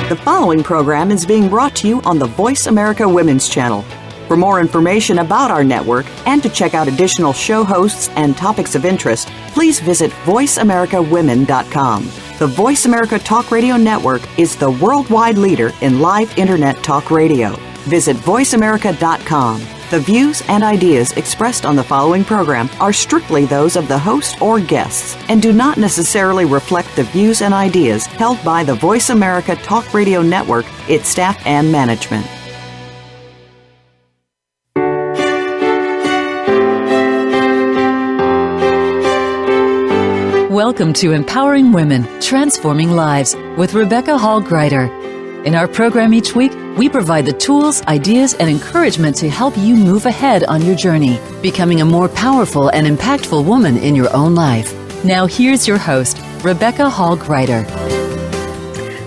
The following program is being brought to you on the Voice America Women's Channel. For more information about our network and to check out additional show hosts and topics of interest, please visit voiceamericawomen.com. The Voice America Talk Radio Network is the worldwide leader in live Internet talk radio. Visit voiceamerica.com. The views and ideas expressed on the following program are strictly those of the host or guests and do not necessarily reflect the views and ideas held by the Voice America Talk Radio Network, its staff, and management. Welcome to Empowering Women, Transforming Lives with Rebecca Hall Gruyter. In our program each week, we provide the tools, ideas, and encouragement to help you move ahead on your journey, becoming a more powerful and impactful woman in your own life. Now here's your host, Rebecca Hall Gruyter.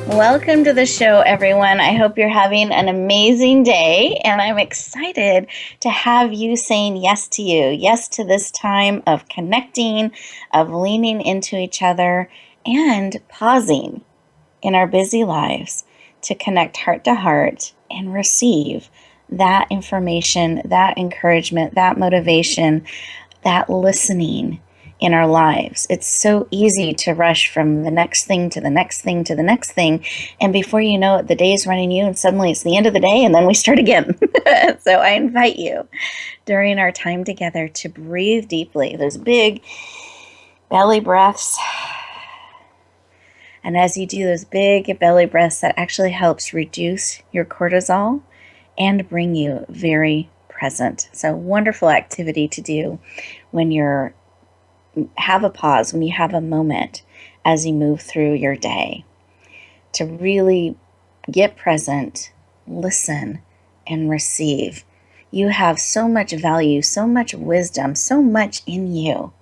Welcome to the show, everyone. I hope you're having an amazing day, and I'm excited to have you saying yes to you, yes to this time of connecting, of leaning into each other, and pausing in our busy lives to connect heart to heart and receive that information, that encouragement, that motivation, that listening in our lives. It's so easy to rush from the next thing to the next thing to the next thing. And before you know it, the day is running you and suddenly it's the end of the day and then we start again. So I invite you during our time together to breathe deeply, those big belly breaths. And as you do those big belly breaths, that actually helps reduce your cortisol and bring you very present. So wonderful activity to do when you're have a pause, when you have a moment as you move through your day, to really get present, listen, and receive. You have so much value, so much wisdom, so much in you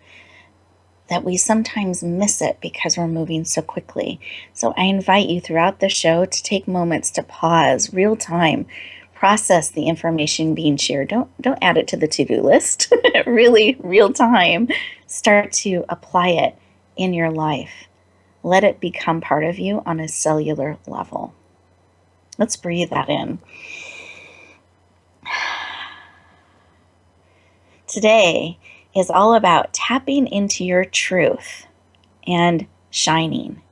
that we sometimes miss it because we're moving so quickly. So I invite you throughout the show to take moments to pause, real time, process the information being shared. Don't add it to the to-do list. Really, real time. Start to apply it in your life. Let it become part of you on a cellular level. Let's breathe that in. Today is all about tapping into your truth and shining.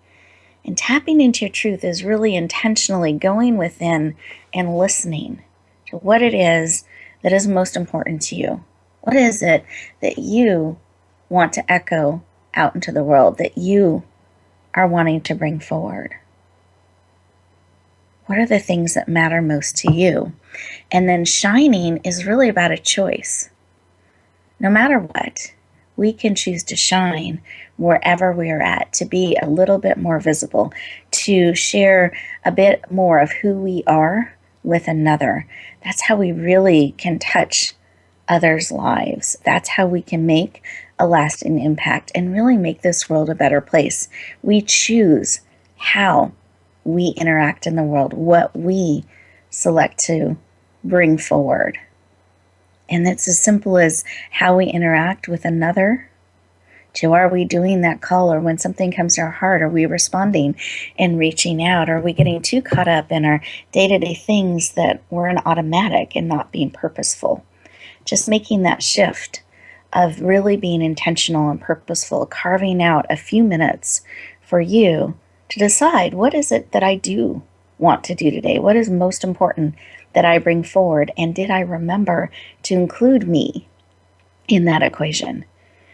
And tapping into your truth is really intentionally going within and listening to what it is that is most important to you. What is it that you want to echo out into the world, that you are wanting to bring forward? What are the things that matter most to you? And then shining is really about a choice. No matter what, we can choose to shine wherever we are at, to be a little bit more visible, to share a bit more of who we are with another. That's how we really can touch others' lives. That's how we can make a lasting impact and really make this world a better place. We choose how we interact in the world, what we select to bring forward. And it's as simple as how we interact with another, to are we doing that call, or when something comes to our heart, are we responding and reaching out? Are we getting too caught up in our day-to-day things that we're an automatic and not being purposeful? Just making that shift of really being intentional and purposeful, carving out a few minutes for you to decide, what is it that I do want to do today? What is most important that I bring forward? And did I remember to include me in that equation?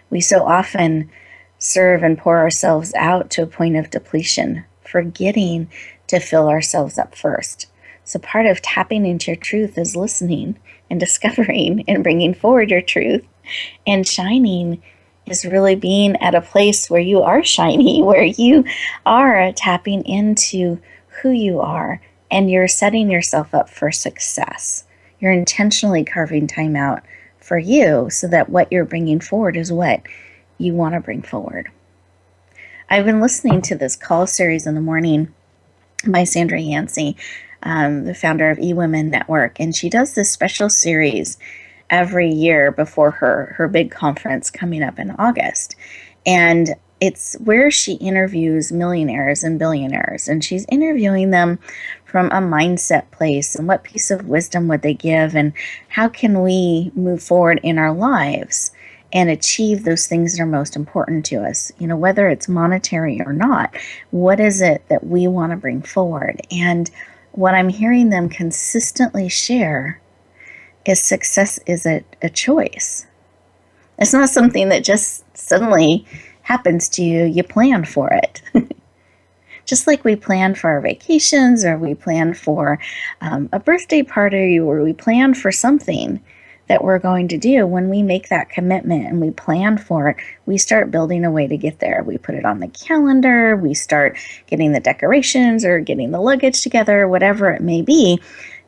We so often serve and pour ourselves out to a point of depletion, forgetting to fill ourselves up first. So part of tapping into your truth is listening and discovering and bringing forward your truth. And shining is really being at a place where you are shiny, where you are tapping into who you are, and you're setting yourself up for success. You're intentionally carving time out for you so that what you're bringing forward is what you want to bring forward. I've been listening to this call series in the morning by Sandra Yancey, the founder of eWomen Network, and she does this special series every year before her big conference coming up in August. And It's where she interviews millionaires and billionaires, and she's interviewing them from a mindset place and what piece of wisdom would they give and how can we move forward in our lives and achieve those things that are most important to us, whether it's monetary or not. What is it that we want to bring forward? And what I'm hearing them consistently share is success is a choice. It's not something that just suddenly happens to you. You plan for it. Just like we plan for our vacations, or we plan for a birthday party, or we plan for something that we're going to do. When we make that commitment and we plan for it, we start building a way to get there. We put it on the calendar, we start getting the decorations or getting the luggage together, whatever it may be,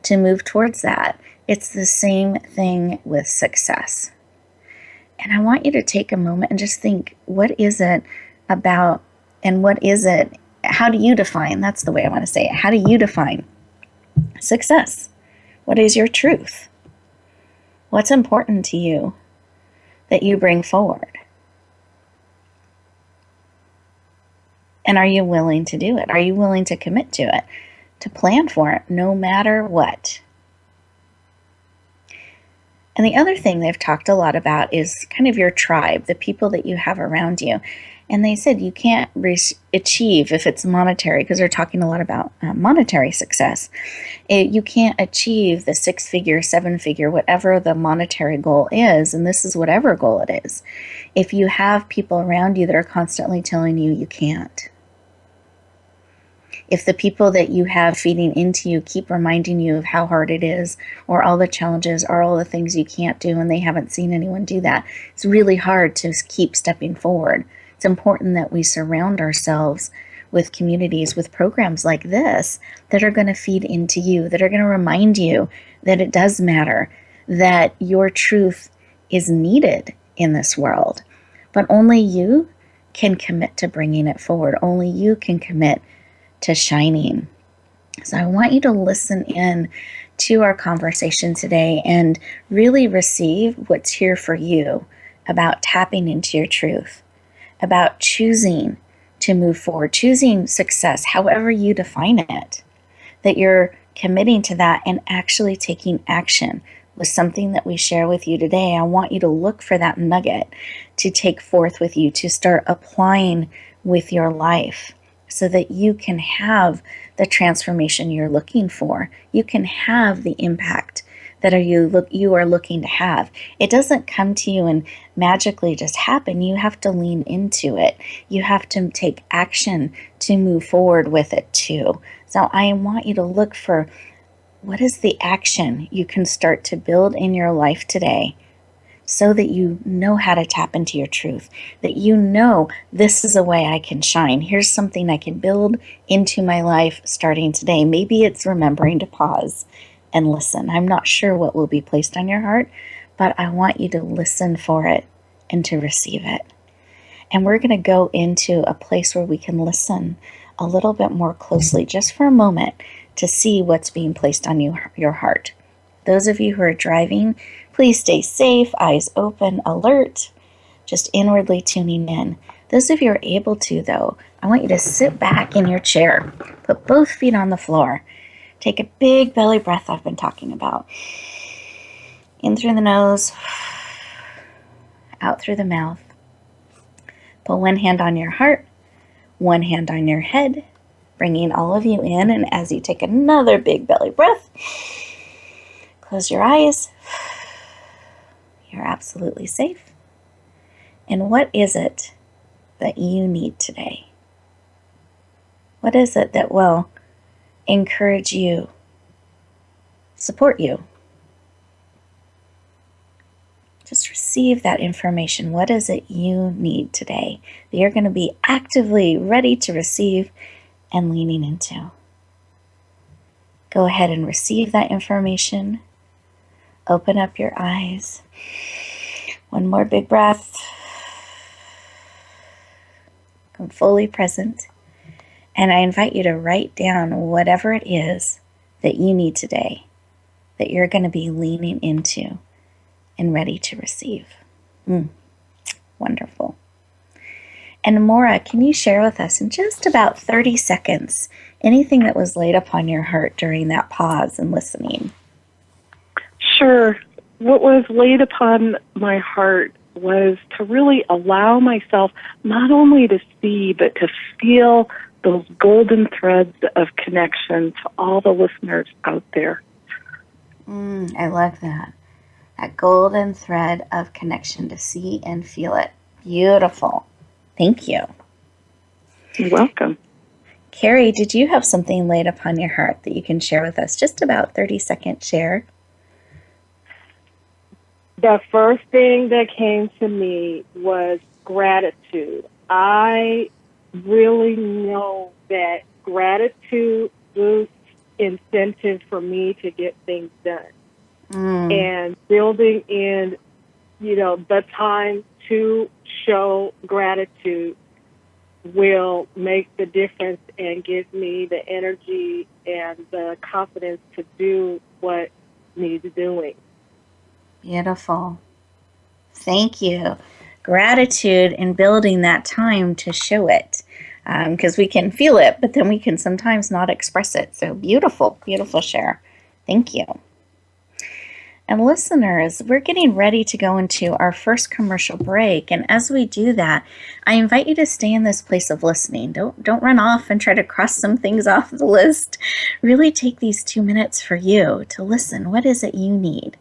to move towards that. It's the same thing with success. And I want you to take a moment and just think, what is it about, and what is it, how do you define, that's the way I want to say it, how do you define success? What is your truth? What's important to you that you bring forward? And are you willing to do it? Are you willing to commit to it, to plan for it, no matter what? And the other thing they've talked a lot about is kind of your tribe, the people that you have around you. And they said you can't achieve, if it's monetary, because they're talking a lot about monetary success, you can't achieve the 6-figure, 7-figure, whatever the monetary goal is, and this is whatever goal it is, if you have people around you that are constantly telling you you can't. If the people that you have feeding into you keep reminding you of how hard it is, or all the challenges, or all the things you can't do, and they haven't seen anyone do that, it's really hard to keep stepping forward. It's important that we surround ourselves with communities, with programs like this that are going to feed into you, that are going to remind you that it does matter, that your truth is needed in this world. But only you can commit to bringing it forward. Only you can commit to shining. So I want you to listen in to our conversation today and really receive what's here for you about tapping into your truth, about choosing to move forward, choosing success, however you define it, that you're committing to that and actually taking action with something that we share with you today. I want you to look for that nugget to take forth with you, to start applying with your life so that you can have the transformation you're looking for. You can have the impact that you are looking to have. It doesn't come to you and magically just happen. You have to lean into it. You have to take action to move forward with it too. So I want you to look for what is the action you can start to build in your life today so that you know how to tap into your truth, that you know this is a way I can shine. Here's something I can build into my life starting today. Maybe it's remembering to pause and listen. I'm not sure what will be placed on your heart, but I want you to listen for it and to receive it. And we're going to go into a place where we can listen a little bit more closely, just for a moment, to see what's being placed on your heart. Those of you who are driving, please stay safe, eyes open, alert, just inwardly tuning in. Those of you who are able to, though, I want you to sit back in your chair, put both feet on the floor, take a big belly breath I've been talking about. In through the nose, out through the mouth. Put one hand on your heart, one hand on your head, bringing all of you in. And as you take another big belly breath, close your eyes. You're absolutely safe. And what is it that you need today? What is it that will encourage you, support you? Just receive that information. What is it you need today that you're going to be actively ready to receive and leaning into? Go ahead and receive that information. Open up your eyes. One more big breath. Come fully present. And I invite you to write down whatever it is that you need today, that you're going to be leaning into and ready to receive. Wonderful. And Maura, can you share with us in just about 30 seconds anything that was laid upon your heart during that pause and listening? Sure. What was laid upon my heart was to really allow myself not only to see, but to feel those golden threads of connection to all the listeners out there. I love that. That golden thread of connection, to see and feel it. Beautiful. Thank you. You're welcome. Carrie, did you have something laid upon your heart that you can share with us? Just about 30-second share. The first thing that came to me was gratitude. I really know that gratitude boosts incentive for me to get things done. And building in, the time to show gratitude will make the difference and give me the energy and the confidence to do what needs doing. Beautiful. Thank you. Gratitude in building that time to show it, because we can feel it, but then we can sometimes not express it. So beautiful, beautiful share. Thank you. And listeners, we're getting ready to go into our first commercial break. And as we do that, I invite you to stay in this place of listening. Don't run off and try to cross some things off the list. Really take these 2 minutes for you to listen. What is it you need?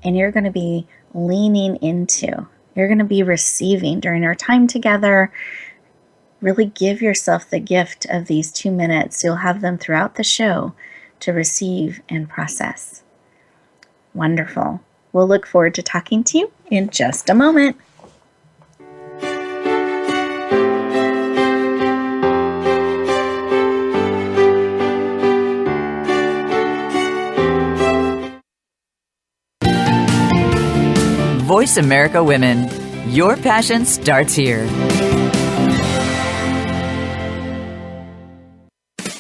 And you're going to be leaning into. You're going to be receiving during our time together. Really give yourself the gift of these 2 minutes. You'll have them throughout the show to receive and process. Wonderful. We'll look forward to talking to you in just a moment. Voice America Women. Your passion starts here.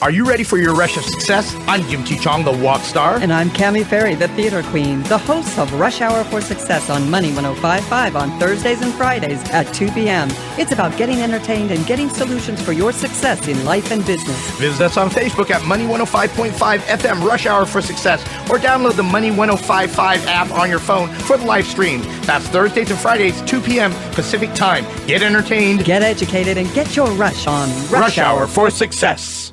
Are you ready for your rush of success? I'm Jim T. Chong, the walk star. And I'm Cammie Ferry, the theater queen, the host of Rush Hour for Success on Money 105.5 on Thursdays and Fridays at 2 p.m. It's about getting entertained and getting solutions for your success in life and business. Visit us on Facebook at Money 105.5 FM Rush Hour for Success, or download the Money 105.5 app on your phone for the live stream. That's Thursdays and Fridays, 2 p.m. Pacific Time. Get entertained, get educated, and get your rush on Rush Hour for Success.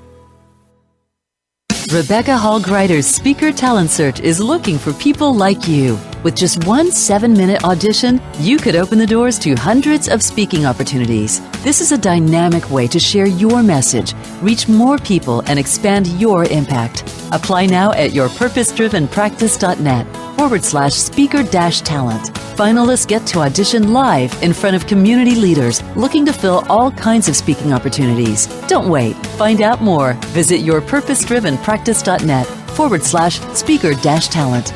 Rebecca Hall Gruyter's Speaker Talent Search is looking for people like you. With just one 7-minute audition, you could open the doors to hundreds of speaking opportunities. This is a dynamic way to share your message, reach more people, and expand your impact. Apply now at yourpurposedrivenpractice.net/speaker-talent. Finalists get to audition live in front of community leaders looking to fill all kinds of speaking opportunities. Don't wait. Find out more. Visit yourpurposedrivenpractice.net/speaker-talent.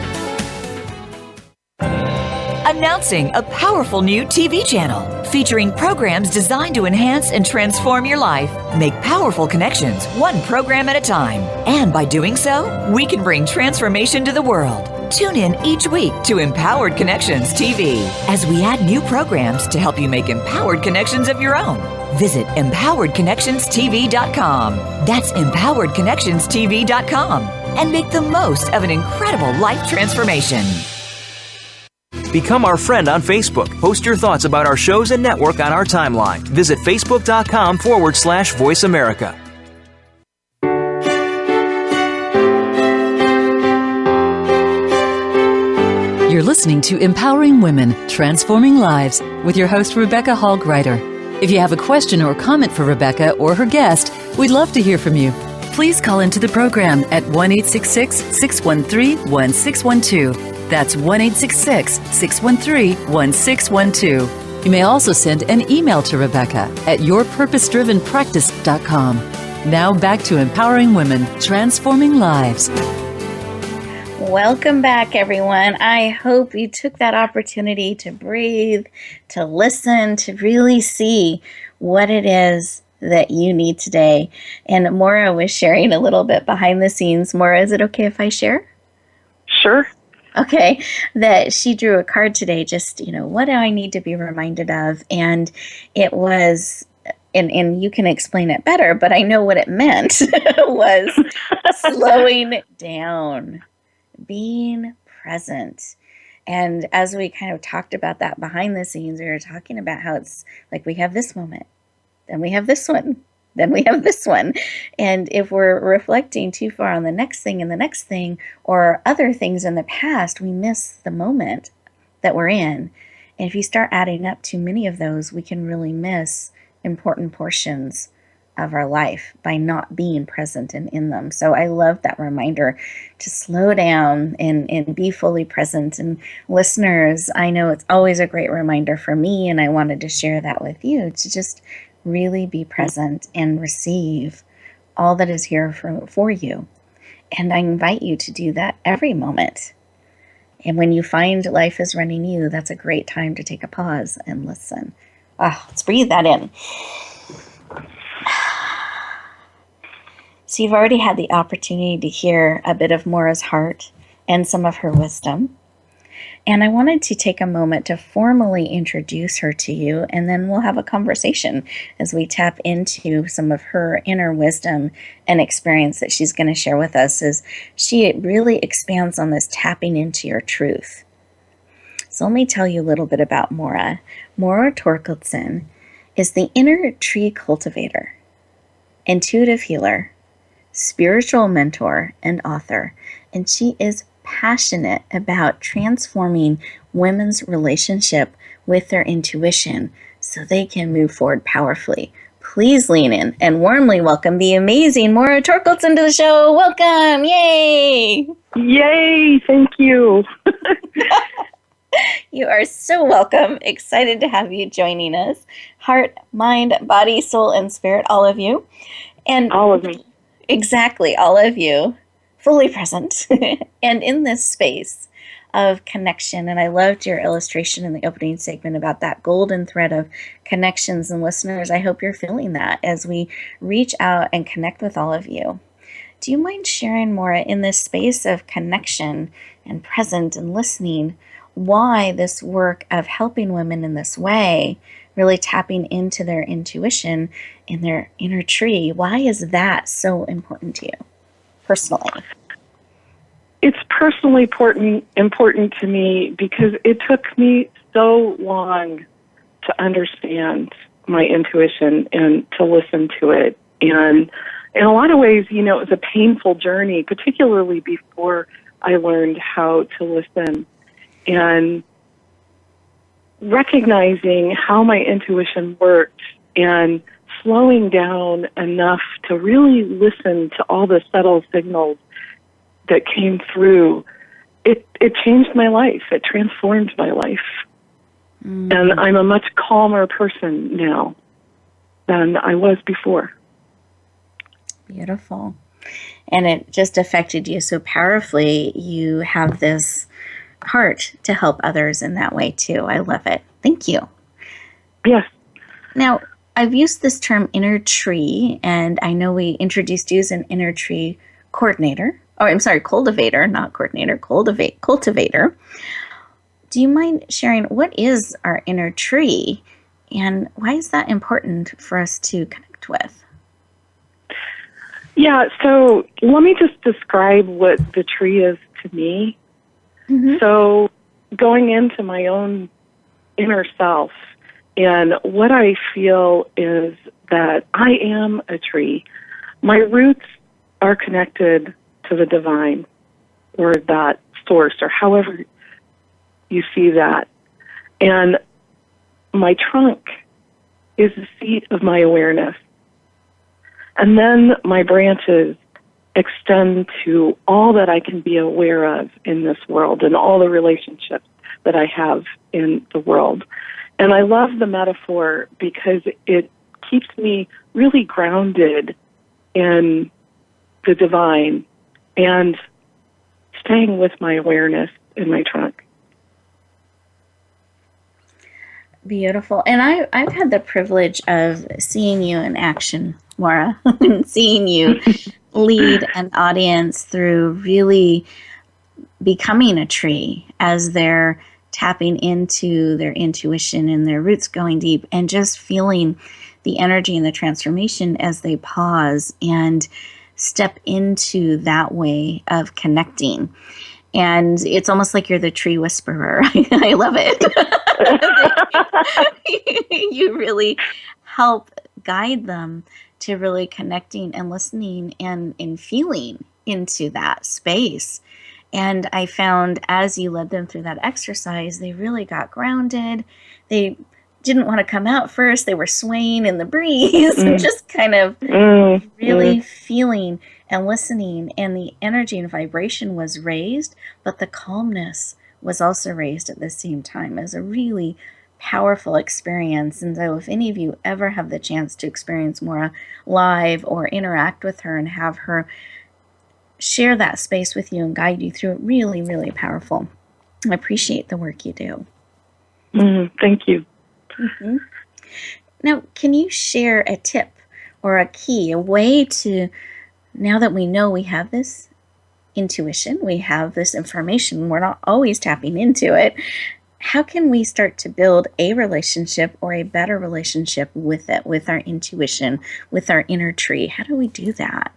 Announcing a powerful new TV channel featuring programs designed to enhance and transform your life. Make powerful connections, one program at a time. And by doing so, we can bring transformation to the world. Tune in each week to Empowered Connections TV as we add new programs to help you make empowered connections of your own. Visit empoweredconnectionstv.com. That's empoweredconnectionstv.com. And make the most of an incredible life transformation. Become our friend on Facebook. Post your thoughts about our shows and network on our timeline. Visit facebook.com/Voice America. You're listening to Empowering Women, Transforming Lives with your host, Rebecca Hall Gruyter. If you have a question or comment for Rebecca or her guest, we'd love to hear from you. Please call into the program at 1-866-613-1612. That's 1-866-613-1612. You may also send an email to Rebecca at yourpurposedrivenpractice.com. Now back to Empowering Women, Transforming Lives. Welcome back, everyone. I hope you took that opportunity to breathe, to listen, to really see what it is that you need today. And Maura was sharing a little bit behind the scenes. Maura, is it okay if I share? Sure. Okay, that she drew a card today, just, what do I need to be reminded of? And it was and you can explain it better, but I know what it meant was slowing down, being present. And as we kind of talked about that behind the scenes, we were talking about how it's like we have this moment, then we have this one, then we have this one. And if we're reflecting too far on the next thing and the next thing or other things in the past, we miss the moment that we're in. And if you start adding up too many of those, we can really miss important portions of our life by not being present and in them. So I love that reminder to slow down and be fully present. And listeners, I know it's always a great reminder for me, and I wanted to share that with you, to just really be present and receive all that is here for you. And I invite you to do that every moment. And when you find life is running you, that's a great time to take a pause and listen. Let's breathe that in. So you've already had the opportunity to hear a bit of Maura's heart and some of her wisdom. And I wanted to take a moment to formally introduce her to you, and then we'll have a conversation as we tap into some of her inner wisdom and experience that she's going to share with us, as she really expands on this tapping into your truth. So let me tell you a little bit about Maura. Maura Torkelson is the inner tree cultivator, intuitive healer, spiritual mentor, and author. And she is passionate about transforming women's relationship with their intuition so they can move forward powerfully. Please lean in and warmly welcome the amazing Maura Torkelson to the show. Welcome. Yay. Yay. Thank you. You are so welcome. Excited to have you joining us. Heart, mind, body, soul, and spirit, all of you. And all of me. Exactly, all of you. Fully present and in this space of connection. And I loved your illustration in the opening segment about that golden thread of connections. And listeners, I hope you're feeling that as we reach out and connect with all of you. Do you mind sharing more in this space of connection and present and listening, why this work of helping women in this way, really tapping into their intuition and their inner tree, why is that so important to you personally? It's personally important to me because it took me so long to understand my intuition and to listen to it. And in a lot of ways, it was a painful journey, particularly before I learned how to listen. And recognizing how my intuition worked and slowing down enough to really listen to all the subtle signals that came through, it changed my life. It transformed my life. And I'm a much calmer person now than I was before. Beautiful. And it just affected you so powerfully. You have this heart to help others in that way too. I love it. Thank you. Yes. Now, I've used this term inner tree, and I know we introduced you as an inner tree coordinator. Cultivator, not coordinator, cultivator. Do you mind sharing what is our inner tree and why is that important for us to connect with? Yeah, so let me just describe what the tree is to me. Mm-hmm. So going into my own inner self, and what I feel is that I am a tree. My roots are connected to the divine, or that source, or however you see that. And my trunk is the seat of my awareness. And then my branches extend to all that I can be aware of in this world and all the relationships that I have in the world. And I love the metaphor because it keeps me really grounded in the divine and staying with my awareness in my trunk. Beautiful. And I've had the privilege of seeing you in action, Maura, seeing you lead an audience through really becoming a tree as they're tapping into their intuition and their roots going deep, and just feeling the energy and the transformation as they pause and step into that way of connecting. And it's almost like you're the tree whisperer. I love it. You really help guide them to really connecting and listening and feeling into that space. And I found as you led them through that exercise, they really got grounded. They didn't want to come out first. They were swaying in the breeze and just kind of really feeling and listening. And the energy and vibration was raised, but the calmness was also raised at the same time. It was a really powerful experience. And so if any of you ever have the chance to experience more live or interact with her and have her share that space with you and guide you through it, really, really powerful. I appreciate the work you do. Thank you. Mm-hmm. Now, can you share a tip or a key, a way to, now that we know we have this intuition, we have this information, we're not always tapping into it, how can we start to build a relationship or a better relationship with it, with our intuition, with our inner tree? How do we do that?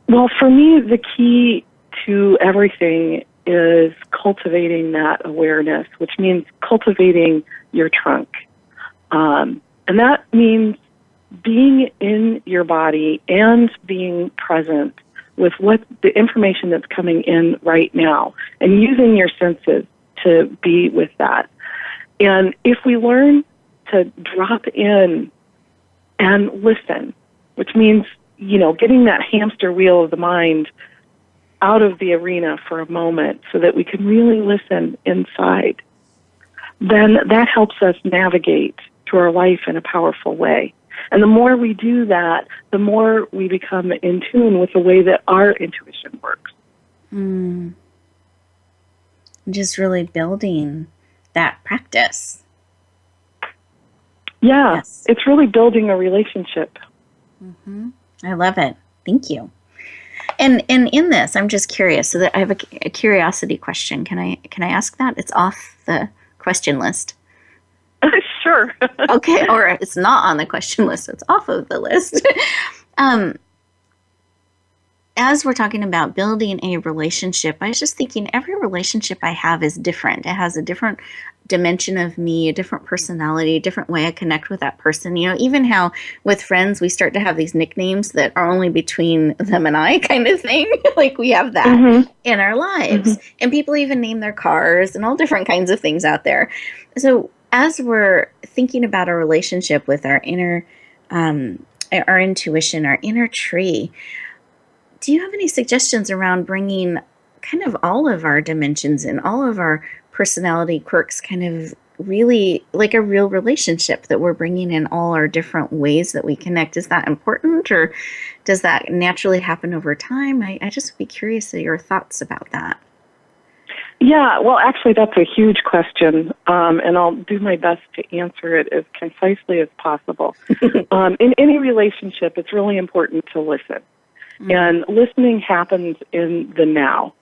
Well, for me, the key to everything is cultivating that awareness, which means cultivating your trunk. And that means being in your body and being present with what the information that's coming in right now and using your senses to be with that. And if we learn to drop in and listen, which means, getting that hamster wheel of the mind out of the arena for a moment so that we can really listen inside, then that helps us navigate through our life in a powerful way. And the more we do that, the more we become in tune with the way that our intuition works. Just really building that practice. Yeah, yes. It's really building a relationship. I love it. Thank you. And in this, I'm just curious. So that I have a curiosity question. Can I ask that? It's off the question list. Sure. Okay, or it's not on the question list. It's off of the list. As we're talking about building a relationship, I was just thinking every relationship I have is different. It has a different dimension of me, a different personality, a different way I connect with that person. Even how with friends we start to have these nicknames that are only between them and I kind of thing. Like we have that in our lives. And people even name their cars and all different kinds of things out there. So as we're thinking about a relationship with our inner, our intuition, our inner tree, do you have any suggestions around bringing kind of all of our dimensions and all of our personality quirks kind of really like a real relationship that we're bringing in all our different ways that we connect? Is that important, or does that naturally happen over time? I just would be curious of your thoughts about that. Yeah, well, actually, that's a huge question, and I'll do my best to answer it as concisely as possible. In any relationship, it's really important to listen. And listening happens in the now.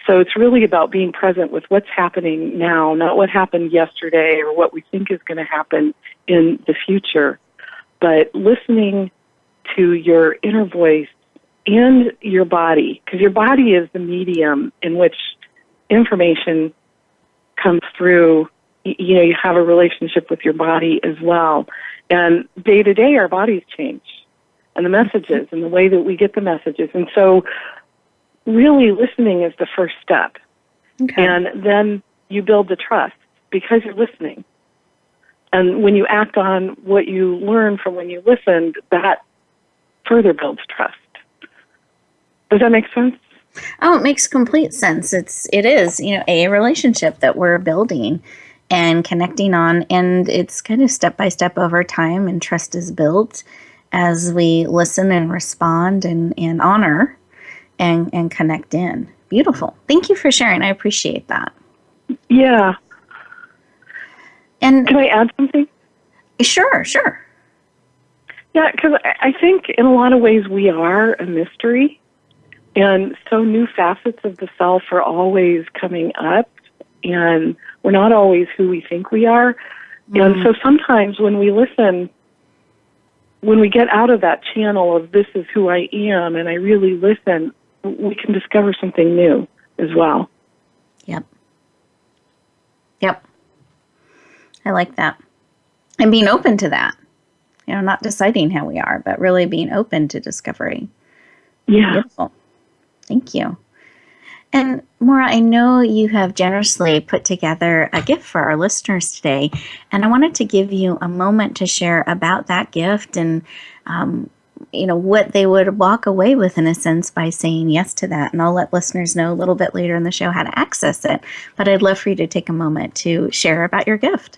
So it's really about being present with what's happening now, not what happened yesterday or what we think is going to happen in the future, but listening to your inner voice and your body, because your body is the medium in which information comes through. You have a relationship with your body as well. And day to day, our bodies change. And the messages and the way that we get the messages. And so really listening is the first step. Okay. And then you build the trust because you're listening. And when you act on what you learn from when you listened, that further builds trust. Does that make sense? Oh, it makes complete sense. It is, a relationship that we're building and connecting on, and it's kind of step by step over time, and trust is built as we listen and respond and honor and connect in. Beautiful. Thank you for sharing. I appreciate that. Yeah. And can I add something? Sure. Yeah, because I think in a lot of ways we are a mystery, and so new facets of the self are always coming up, and we're not always who we think we are. And so sometimes when we listen, when we get out of that channel of this is who I am and I really listen, we can discover something new as well. Yep. I like that. And being open to that. Not deciding how we are, but really being open to discovery. Yeah. Beautiful. Thank you. And Maura, I know you have generously put together a gift for our listeners today, and I wanted to give you a moment to share about that gift and, what they would walk away with, in a sense, by saying yes to that. And I'll let listeners know a little bit later in the show how to access it. But I'd love for you to take a moment to share about your gift.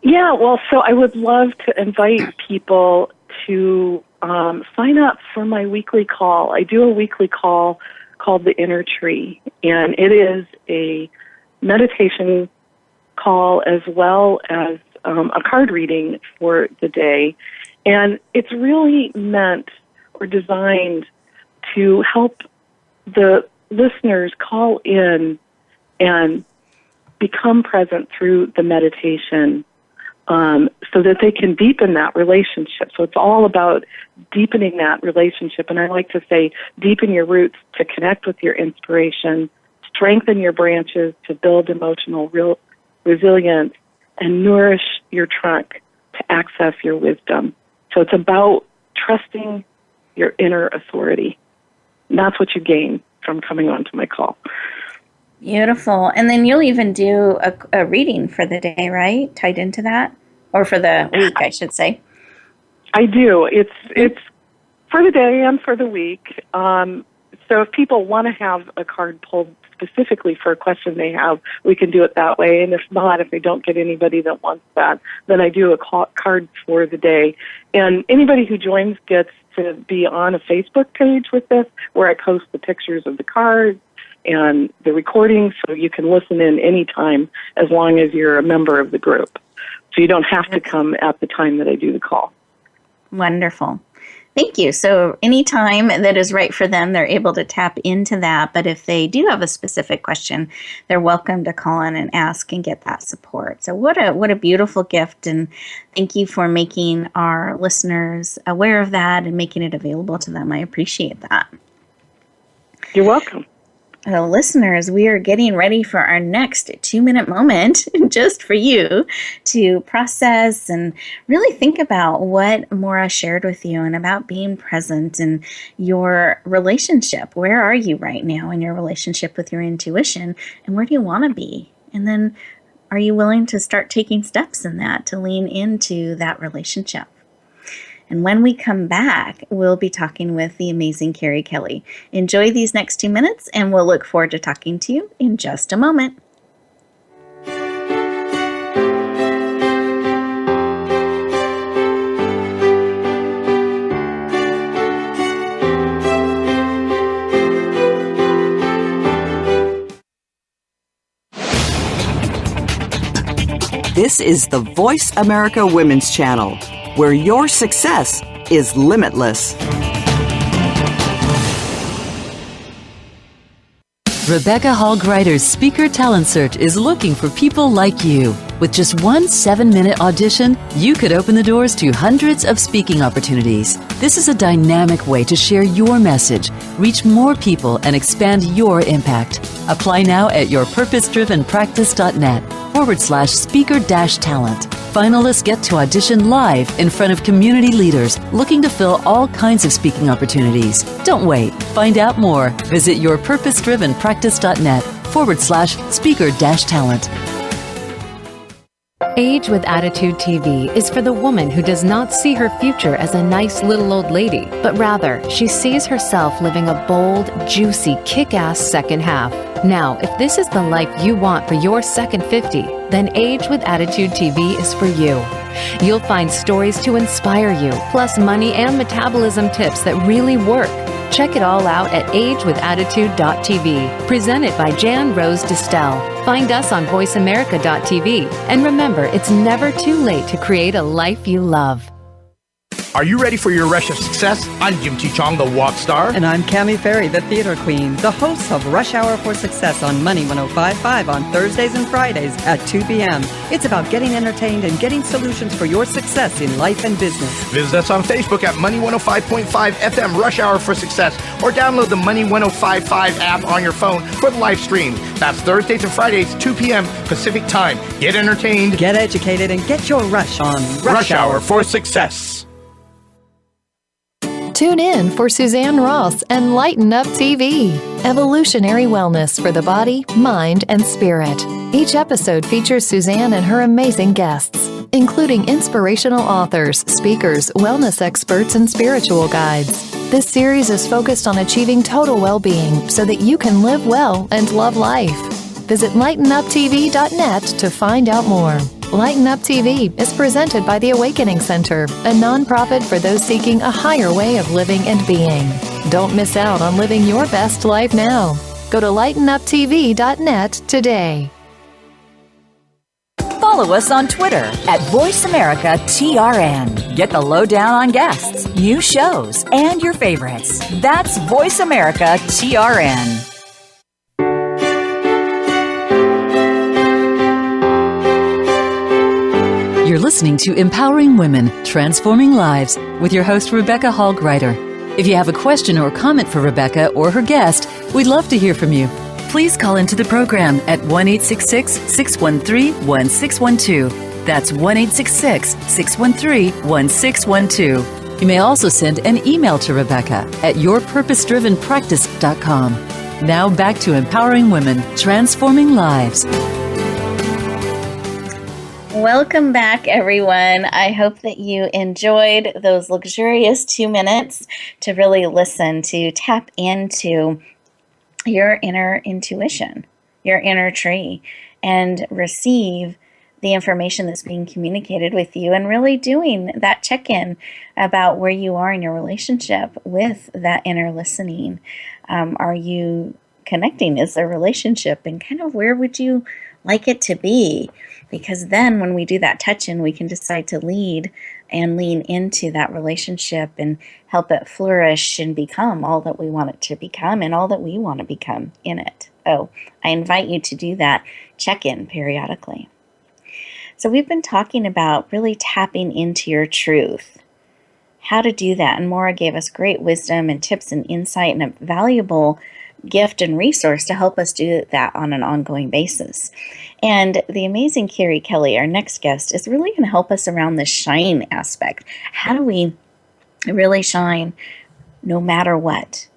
Yeah, well, so I would love to invite people to sign up for my weekly call. I do a weekly call called The Inner Tree, and it is a meditation call as well as a card reading for the day. And it's really meant or designed to help the listeners call in and become present through the meditation so that they can deepen that relationship. So it's all about deepening that relationship. And I like to say, deepen your roots to connect with your inspiration, strengthen your branches to build emotional resilience, and nourish your trunk to access your wisdom. So it's about trusting your inner authority. And that's what you gain from coming onto my call. Beautiful. And then you'll even do a reading for the day, right? Tied into that? Or for the week, I should say. I do. It's for the day and for the week. So if people want to have a card pulled specifically for a question they have, we can do it that way. And if not, if they don't get anybody that wants that, then I do a card for the day. And anybody who joins gets to be on a Facebook page with this, where I post the pictures of the cards and the recordings, so you can listen in anytime as long as you're a member of the group. So you don't have to come at the time that I do the call. Wonderful. Thank you. So any time that is right for them, they're able to tap into that. But if they do have a specific question, they're welcome to call in and ask and get that support. So what a beautiful gift. And thank you for making our listeners aware of that and making it available to them. I appreciate that. You're welcome. Well, listeners, we are getting ready for our next 2-minute moment just for you to process and really think about what Maura shared with you and about being present in your relationship. Where are you right now in your relationship with your intuition, and where do you want to be? And then are you willing to start taking steps in that to lean into that relationship? And when we come back, we'll be talking with the amazing Carrie Kelly. Enjoy these next 2 minutes, and we'll look forward to talking to you in just a moment. This is the Voice America Women's Channel, where your success is limitless. Rebecca Hall Gruyter's Speaker Talent Search is looking for people like you. With just one 7-minute audition, you could open the doors to hundreds of speaking opportunities. This is a dynamic way to share your message, reach more people, and expand your impact. Apply now at yourpurposedrivenpractice.net/speaker-talent. Finalists get to audition live in front of community leaders looking to fill all kinds of speaking opportunities. Don't wait. Find out more. Visit yourpurposedrivenpractice.net/speaker-talent. Age with Attitude TV is for the woman who does not see her future as a nice little old lady, but rather she sees herself living a bold, juicy, kick-ass second half. Now, if this is the life you want for your second 50, then Age with Attitude TV is for you. You'll find stories to inspire you, plus money and metabolism tips that really work. Check it all out at agewithattitude.tv, presented by Jan Rose Distel. Find us on voiceamerica.tv. And remember, it's never too late to create a life you love. Are you ready for your rush of success? I'm Jim T. Chong, the walk star. And I'm Cammie Ferry, the theater queen, the host of Rush Hour for Success on Money 105.5 on Thursdays and Fridays at 2 p.m. It's about getting entertained and getting solutions for your success in life and business. Visit us on Facebook at Money 105.5 FM Rush Hour for Success, or download the Money 105.5 app on your phone for the live stream. That's Thursdays and Fridays, 2 p.m. Pacific Time. Get entertained, get educated, and get your rush on Rush Hour for Success. Tune in for Suzanne Ross and Lighten Up TV, evolutionary wellness for the body, mind, and spirit. Each episode features Suzanne and her amazing guests, including inspirational authors, speakers, wellness experts, and spiritual guides. This series is focused on achieving total well-being so that you can live well and love life. Visit lightenuptv.net to find out more. Lighten Up TV is presented by the Awakening Center, a nonprofit for those seeking a higher way of living and being. Don't miss out on living your best life now. Go to lightenuptv.net today. Follow us on Twitter at VoiceAmericaTRN. Get the lowdown on guests, new shows, and your favorites. That's VoiceAmericaTRN. You're listening to Empowering Women, Transforming Lives with your host, Rebecca Hall Gruyter. If you have a question or comment for Rebecca or her guest, we'd love to hear from you. Please call into the program at 1-866-613-1612. That's 1-866-613-1612. You may also send an email to Rebecca at yourpurposedrivenpractice.com. Now back to Empowering Women, Transforming Lives. Welcome back, everyone. I hope that you enjoyed those luxurious 2 minutes to really listen, to tap into your inner intuition, your inner tree, and receive the information that's being communicated with you, and really doing that check-in about where you are in your relationship with that inner listening. Are you connecting? Is there a relationship? And kind of where would you like it to be? Because then when we do that touch-in, we can decide to lead and lean into that relationship and help it flourish and become all that we want it to become and all that we want to become in it. Oh, I invite you to do that check-in periodically. So we've been talking about really tapping into your truth, how to do that. And Maura gave us great wisdom and tips and insight and a valuable gift and resource to help us do that on an ongoing basis. And the amazing Carrie Kelly, our next guest, is really going to help us around the shine aspect. How do we really shine no matter what,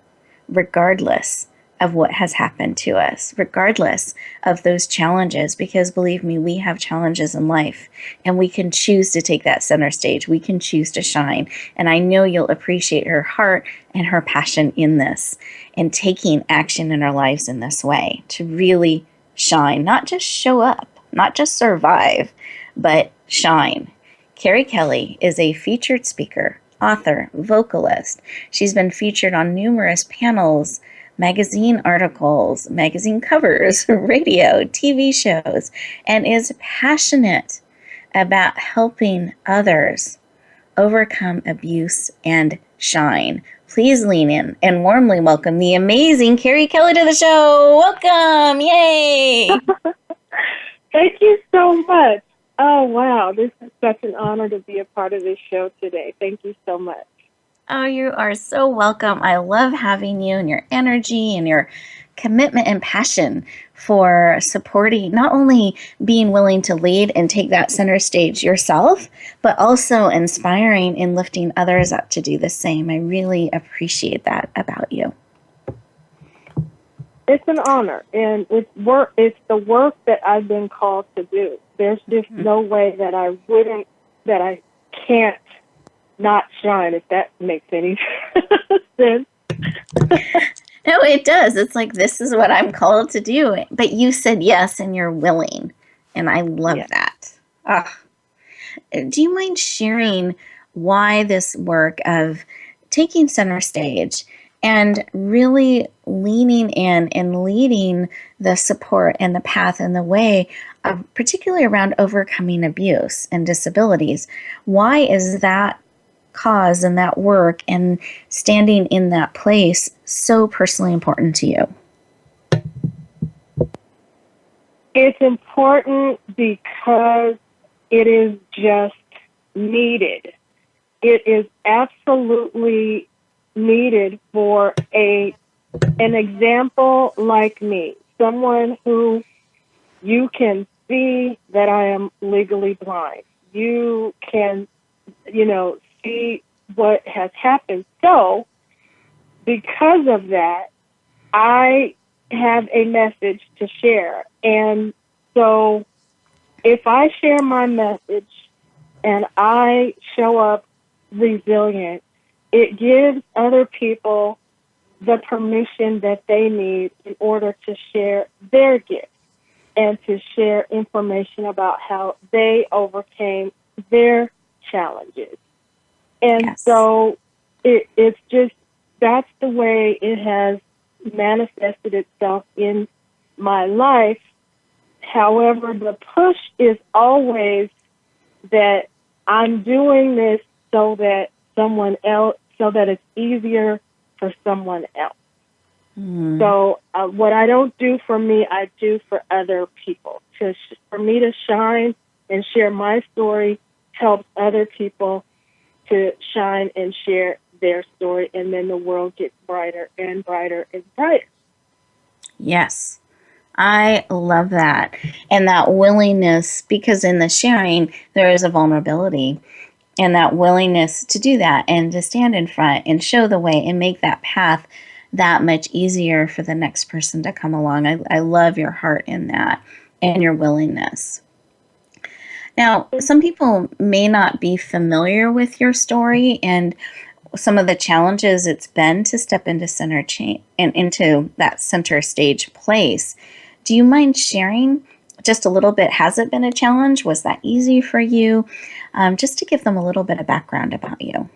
regardless of what has happened to us, regardless of those challenges? Because believe me, we have challenges in life, and we can choose to take that center stage. We can choose to shine. And I know you'll appreciate her heart and her passion in this, and taking action in our lives in this way to really shine, not just show up, not just survive, but shine. Carrie Kelly is a featured speaker, author, vocalist. She's been featured on numerous panels, magazine articles, magazine covers, radio, TV shows, and is passionate about helping others overcome abuse and shine. Please lean in and warmly welcome the amazing Carrie Kelly to the show. Welcome. Yay. Thank you so much. Oh, wow. This is such an honor to be a part of this show today. Thank you so much. Oh, you are so welcome. I love having you and your energy and your commitment and passion for supporting, not only being willing to lead and take that center stage yourself, but also inspiring and lifting others up to do the same. I really appreciate that about you. It's an honor, and it's the work that I've been called to do. There's just no way that I can't not shine, if that makes any sense. No, it does. It's like, this is what I'm called to do. But you said yes, and you're willing. And I love that. Do you mind sharing why this work of taking center stage and really leaning in and leading the support and the path and the way, particularly around overcoming abuse and disabilities? Why is that cause and that work and standing in that place so personally important to you? It's important because it is just needed. It is absolutely needed for an example like me, someone who you can see that I am legally blind. You can, see what has happened. So, because of that, I have a message to share. And so, if I share my message and I show up resilient, it gives other people the permission that they need in order to share their gifts and to share information about how they overcame their challenges. And so it's just, that's the way it has manifested itself in my life. However, the push is always that I'm doing this so that it's easier for someone else. So what I don't do for me, I do for other people. For me to shine and share my story helps other people to shine and share their story, and then the world gets brighter and brighter and brighter. Yes, I love that. And that willingness, because in the sharing, there is a vulnerability, and that willingness to do that and to stand in front and show the way and make that path that much easier for the next person to come along. I love your heart in that and your willingness. Now, some people may not be familiar with your story and some of the challenges it's been to step into into that center stage place. Do you mind sharing just a little bit? Has it been a challenge? Was that easy for you? Just to give them a little bit of background about you.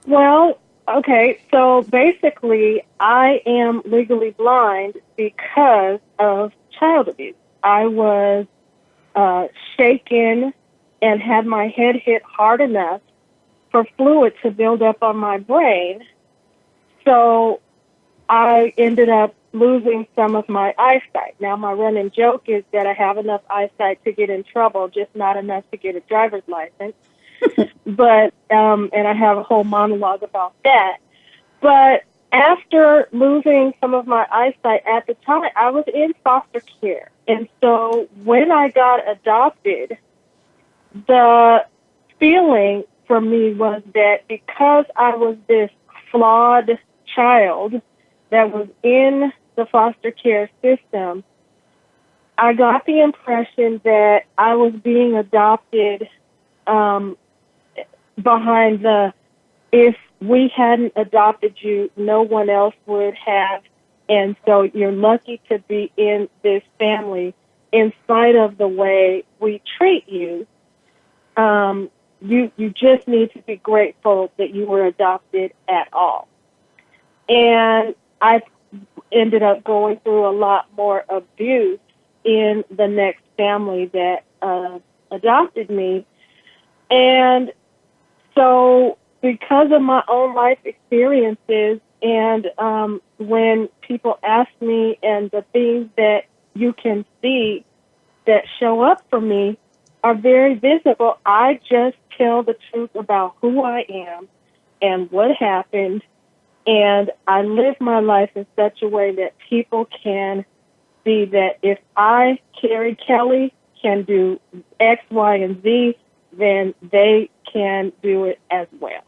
Well, okay, so basically I am legally blind because of child abuse. I was shaken and had my head hit hard enough for fluid to build up on my brain. So I ended up losing some of my eyesight. Now, my running joke is that I have enough eyesight to get in trouble, just not enough to get a driver's license. But, and I have a whole monologue about that. But after losing some of my eyesight at the time, I was in foster care. And so when I got adopted, the feeling for me was that because I was this flawed child that was in the foster care system, I got the impression that I was being adopted behind if we hadn't adopted you, no one else would have. And so you're lucky to be in this family in spite of the way we treat you. You just need to be grateful that you were adopted at all. And I ended up going through a lot more abuse in the next family that adopted me. And so because of my own life experiences and when people ask me and the things that you can see that show up for me are very visible, I just tell the truth about who I am and what happened, and I live my life in such a way that people can see that if I, Carrie Kelly, can do X, Y, and Z, then they can do it as well.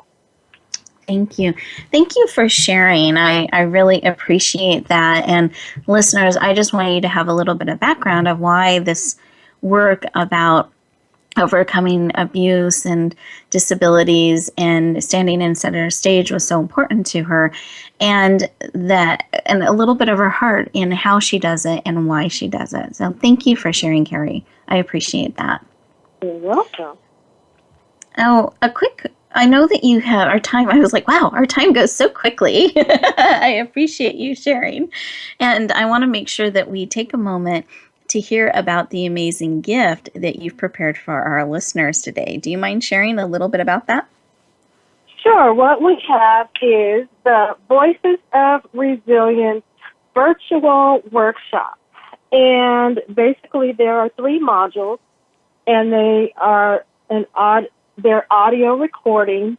Thank you. Thank you for sharing. I really appreciate that. And listeners, I just want you to have a little bit of background of why this work about overcoming abuse and disabilities and standing in center stage was so important to her, and a little bit of her heart in how she does it and why she does it. So thank you for sharing, Carrie. I appreciate that. You're welcome. Oh, I know that you have our time. I was like, wow, our time goes so quickly. I appreciate you sharing. And I want to make sure that we take a moment to hear about the amazing gift that you've prepared for our listeners today. Do you mind sharing a little bit about that? Sure. What we have is the Voices of Resilience virtual workshop. And basically there are 3 modules, and they are they're audio recordings,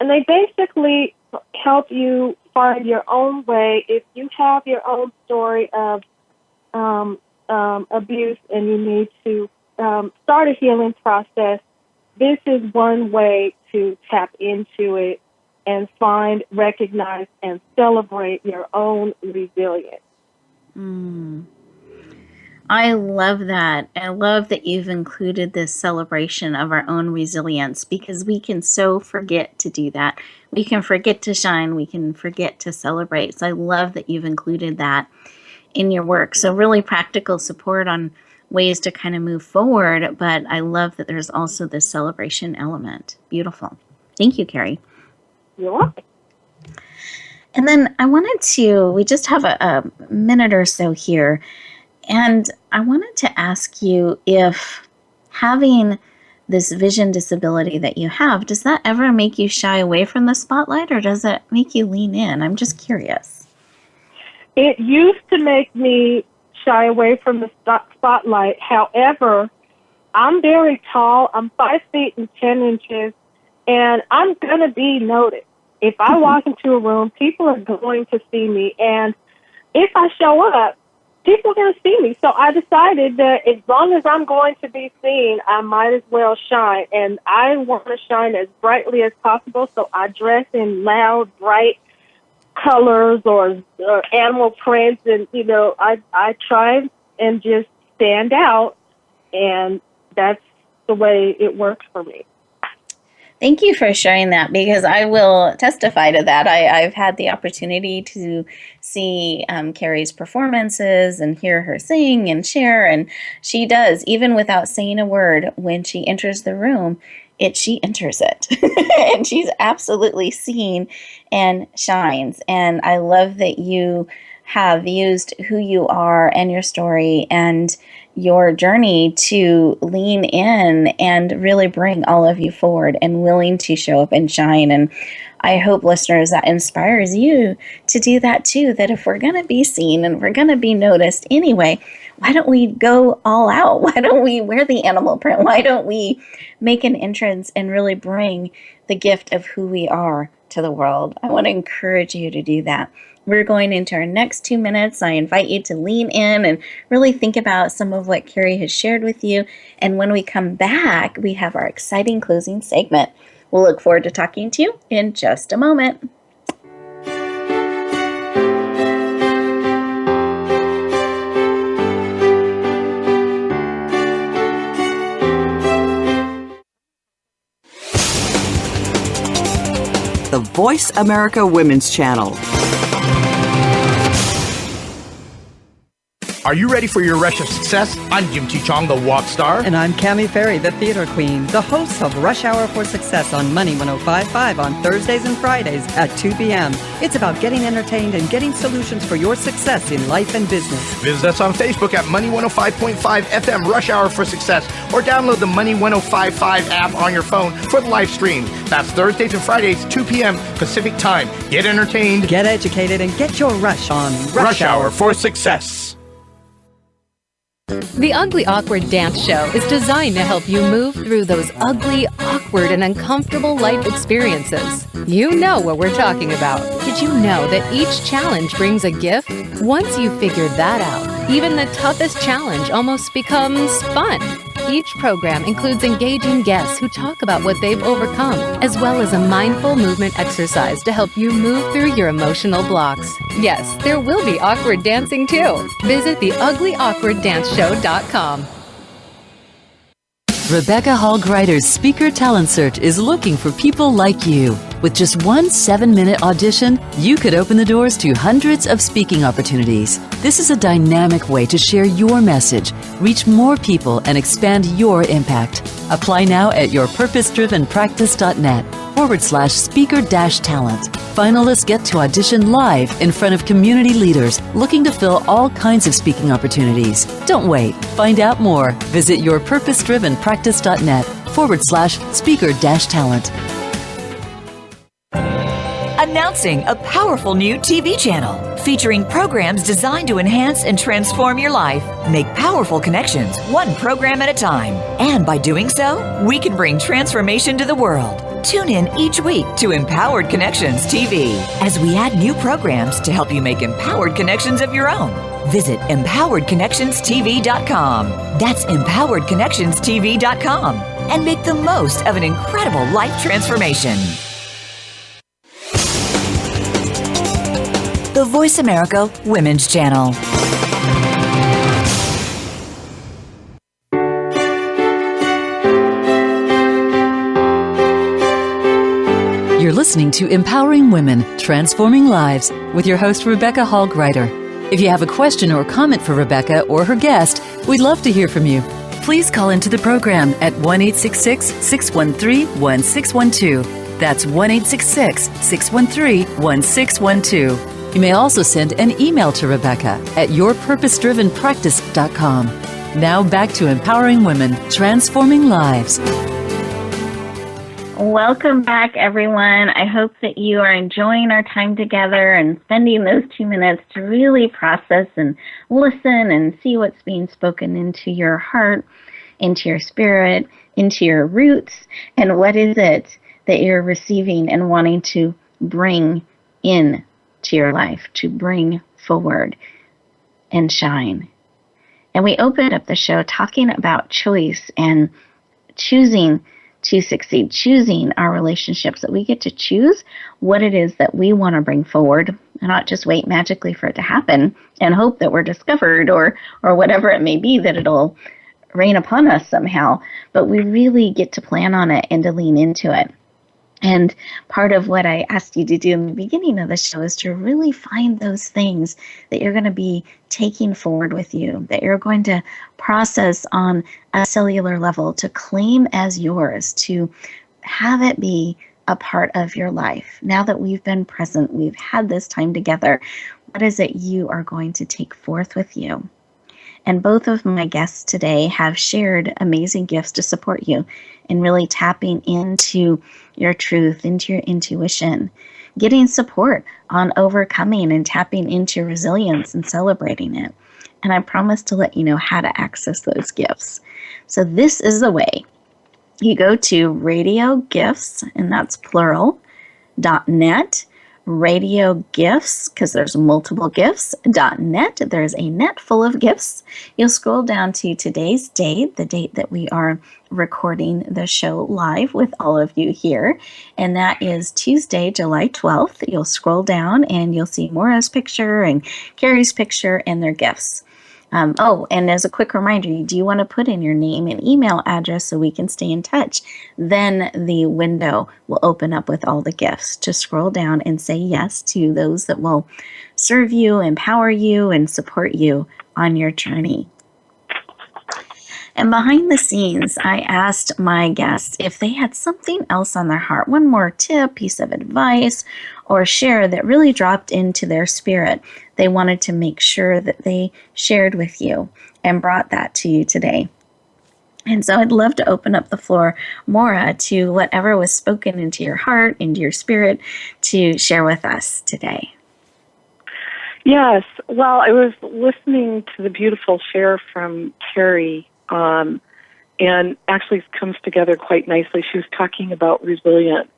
and they basically help you find your own way. If you have your own story of abuse and you need to start a healing process, this is one way to tap into it and find, recognize, and celebrate your own resilience. I love that. I love that you've included this celebration of our own resilience, because we can so forget to do that. We can forget to shine. We can forget to celebrate. So I love that you've included that in your work. So really practical support on ways to kind of move forward, but I love that there's also this celebration element. Beautiful. Thank you, Carrie. You're welcome. And then we just have a minute or so here, and I wanted to ask you if having this vision disability that you have, does that ever make you shy away from the spotlight, or does it make you lean in? I'm just curious. It used to make me shy away from the spotlight. However, I'm very tall. I'm 5 feet and 10 inches, and I'm going to be noticed. If I walk into a room, people are going to see me. And if I show up, people are going to see me. So I decided that as long as I'm going to be seen, I might as well shine. And I want to shine as brightly as possible, so I dress in loud, bright colors or animal prints. And, I try and just stand out. And that's the way it works for me. Thank you for sharing that, because I will testify to that. I've had the opportunity to see Carrie's performances and hear her sing and share, and she does, even without saying a word, when she enters the room, she enters it. And she's absolutely seen and shines. And I love that you have used who you are and your story and your journey to lean in and really bring all of you forward and willing to show up and shine. And I hope, listeners, that inspires you to do that too, that if we're going to be seen and we're going to be noticed anyway, why don't we go all out? Why don't we wear the animal print? Why don't we make an entrance and really bring the gift of who we are to the world? I want to encourage you to do that. We're going into our next 2 minutes. I invite you to lean in and really think about some of what Carrie has shared with you. And when we come back, we have our exciting closing segment. We'll look forward to talking to you in just a moment. The Voice America Women's Channel. Are you ready for your rush of success? I'm Jim T. Chong, the walk star. And I'm Cammie Ferry, the theater queen, the host of Rush Hour for Success on Money 105.5 on Thursdays and Fridays at 2 p.m. It's about getting entertained and getting solutions for your success in life and business. Visit us on Facebook at Money 105.5 FM Rush Hour for Success, or download the Money 105.5 app on your phone for the live stream. That's Thursdays and Fridays, 2 p.m. Pacific Time. Get entertained, get educated, and get your rush on Rush Hour for Success. The Ugly Awkward Dance Show is designed to help you move through those ugly, awkward, and uncomfortable life experiences. You know what we're talking about. Did you know that each challenge brings a gift? Once you figured that out, even the toughest challenge almost becomes fun. Each program includes engaging guests who talk about what they've overcome, as well as a mindful movement exercise to help you move through your emotional blocks. Yes, there will be awkward dancing too. Visit theuglyawkwarddance.com. Rebecca Hall Gruyter's Speaker Talent Search is looking for people like you. With just one 7-minute audition, you could open the doors to hundreds of speaking opportunities. This is a dynamic way to share your message, reach more people, and expand your impact. Apply now at yourpurposedrivenpractice.net/speaker-talent. Finalists get to audition live in front of community leaders looking to fill all kinds of speaking opportunities. Don't wait. Find out more. Visit yourpurposedrivenpractice.net/speaker-talent. Announcing a powerful new TV channel featuring programs designed to enhance and transform your life. Make powerful connections, one program at a time. And by doing so, we can bring transformation to the world. Tune in each week to Empowered Connections TV as we add new programs to help you make empowered connections of your own. Visit empoweredconnectionstv.com. That's empoweredconnectionstv.com. And make the most of an incredible life transformation. The Voice America Women's Channel. You're listening to Empowering Women, Transforming Lives with your host, Rebecca Hall Gruyter. If you have a question or comment for Rebecca or her guest, we'd love to hear from you. Please call into the program at 1-866-613-1612. That's 1-866-613-1612. You may also send an email to Rebecca at yourpurposedrivenpractice.com. Now back to Empowering Women, Transforming Lives. Welcome back, everyone. I hope that you are enjoying our time together and spending those 2 minutes to really process and listen and see what's being spoken into your heart, into your spirit, into your roots, and what is it that you're receiving and wanting to bring in to your life, to bring forward and shine. And we opened up the show talking about choice and choosing to succeed, choosing our relationships, that we get to choose what it is that we want to bring forward and not just wait magically for it to happen and hope that we're discovered or whatever it may be, that it'll rain upon us somehow. But we really get to plan on it and to lean into it. And part of what I asked you to do in the beginning of the show is to really find those things that you're going to be taking forward with you, that you're going to process on a cellular level, to claim as yours, to have it be a part of your life. Now that we've been present, we've had this time together, what is it you are going to take forth with you? And both of my guests today have shared amazing gifts to support you in really tapping into your truth, into your intuition, getting support on overcoming and tapping into resilience and celebrating it. And I promise to let you know how to access those gifts. So this is the way. You go to Radio Gifts, and that's plural, .net. Radio Gifts, because there's multiple gifts, .net. There's a net full of gifts. You'll scroll down to today's date, the date that we are recording the show live with all of you here, and that is Tuesday, July 12th. You'll scroll down and you'll see Maura's picture and Carrie's picture and their gifts. And as a quick reminder, do you want to put in your name and email address so we can stay in touch? Then the window will open up with all the gifts to scroll down and say yes to those that will serve you, empower you, and support you on your journey. And behind the scenes, I asked my guests if they had something else on their heart, one more tip, piece of advice, or share that really dropped into their spirit. They wanted to make sure that they shared with you and brought that to you today. And so I'd love to open up the floor, Maura, to whatever was spoken into your heart, into your spirit, to share with us today. Yes. Well, I was listening to the beautiful share from Carrie, and actually comes together quite nicely. She was talking about resilience.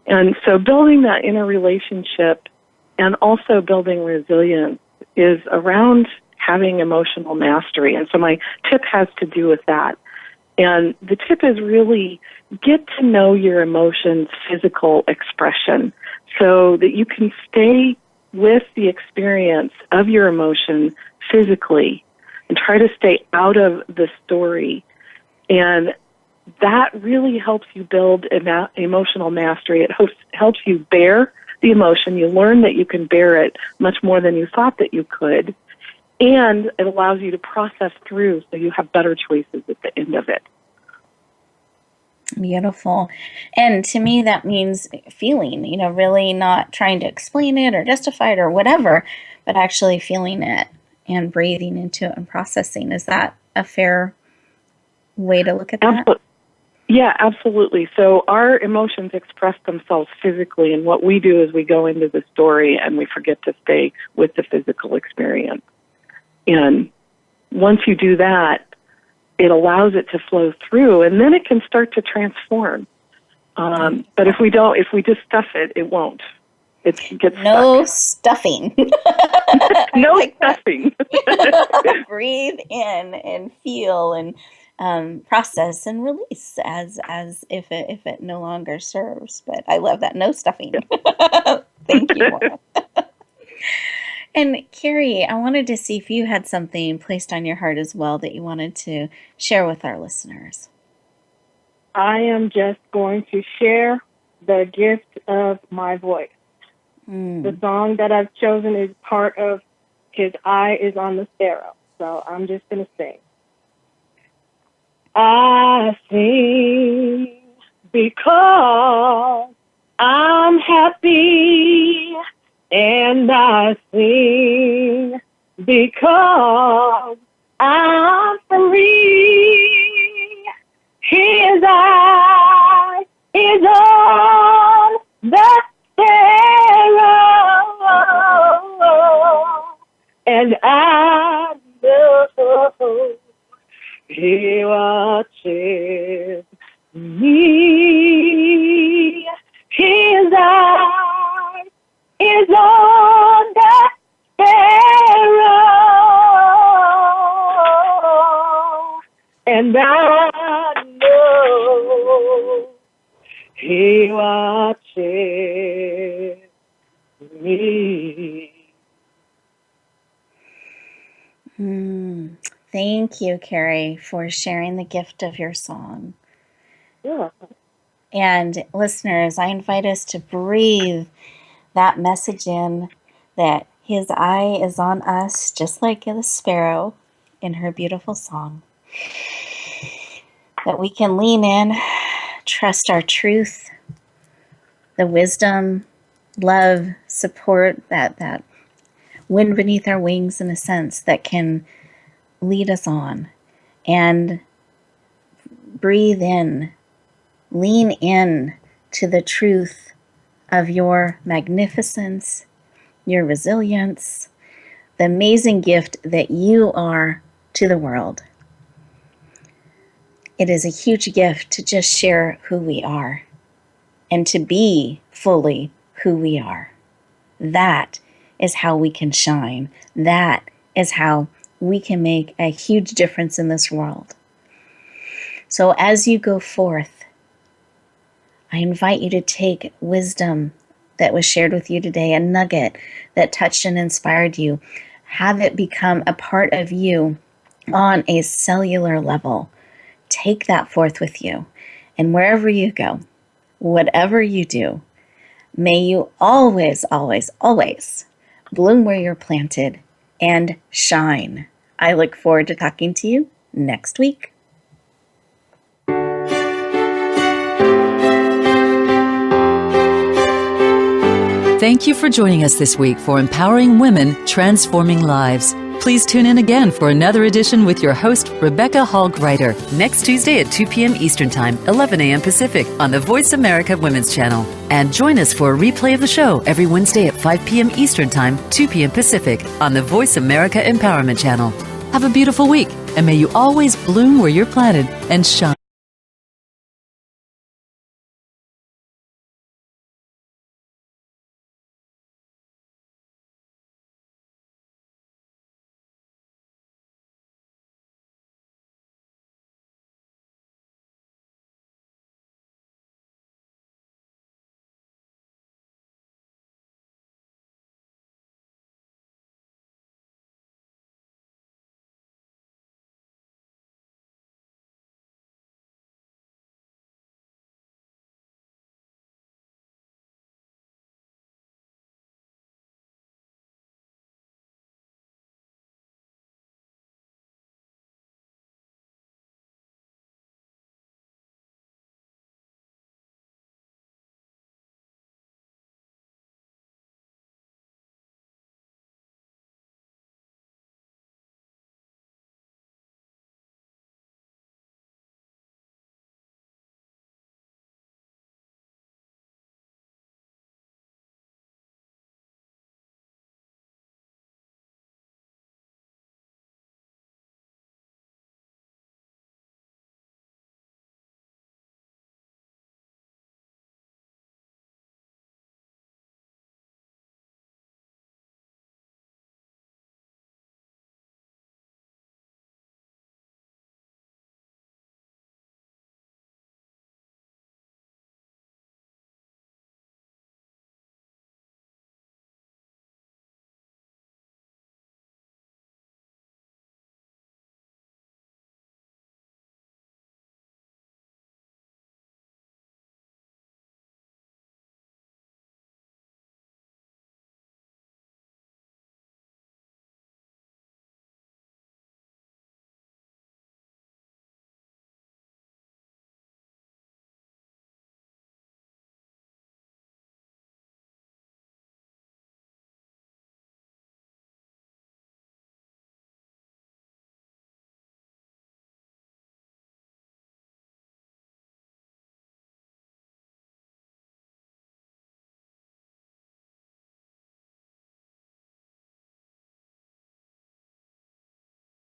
And so building that inner relationship and also building resilience is around having emotional mastery. And so my tip has to do with that. And the tip is really get to know your emotions' physical expression so that you can stay with the experience of your emotion physically and try to stay out of the story. And that really helps you build emotional mastery. It helps you bear the emotion. You learn that you can bear it much more than you thought that you could. And it allows you to process through so you have better choices at the end of it. Beautiful. And to me, that means feeling, really not trying to explain it or justify it or whatever, but actually feeling it and breathing into it and processing. Is that a fair way to look at that? Yeah, absolutely. So our emotions express themselves physically, and what we do is we go into the story and we forget to stay with the physical experience. And once you do that, it allows it to flow through, and then it can start to transform. But if we just stuff it, it won't. It gets no stuffing. No stuffing. Breathe in and feel and process and release as if it no longer serves. But I love that, no stuffing. Thank you. And Carrie, I wanted to see if you had something placed on your heart as well that you wanted to share with our listeners. I am just going to share the gift of my voice. The song that I've chosen is part of His Eye is on the Sparrow. So I'm just going to sing. I sing because I'm happy, and I sing because I'm free. His eye is on the sparrow, and I know He watches me. His eye is on the sparrow, and I know He watches me. Thank you, Carrie, for sharing the gift of your song. Yeah. And listeners, I invite us to breathe that message in, that His eye is on us, just like the sparrow in her beautiful song. That we can lean in, trust our truth, the wisdom, love, support, that wind beneath our wings, in a sense, that can lead us on. And breathe in, lean in to the truth of your magnificence, your resilience, the amazing gift that you are to the world. It is a huge gift to just share who we are and to be fully who we are. That is how we can shine. That is how we can make a huge difference in this world. So as you go forth, I invite you to take wisdom that was shared with you today, a nugget that touched and inspired you, have it become a part of you on a cellular level. Take that forth with you. And wherever you go, whatever you do, may you always, always, always bloom where you're planted and shine. I look forward to talking to you next week. Thank you for joining us this week for Empowering Women, Transforming Lives. Please tune in again for another edition with your host, Rebecca Hall Gruyter, next Tuesday at 2 p.m. Eastern Time, 11 a.m. Pacific on the Voice America Women's Channel. And join us for a replay of the show every Wednesday at 5 p.m. Eastern Time, 2 p.m. Pacific on the Voice America Empowerment Channel. Have a beautiful week, and may you always bloom where you're planted and shine.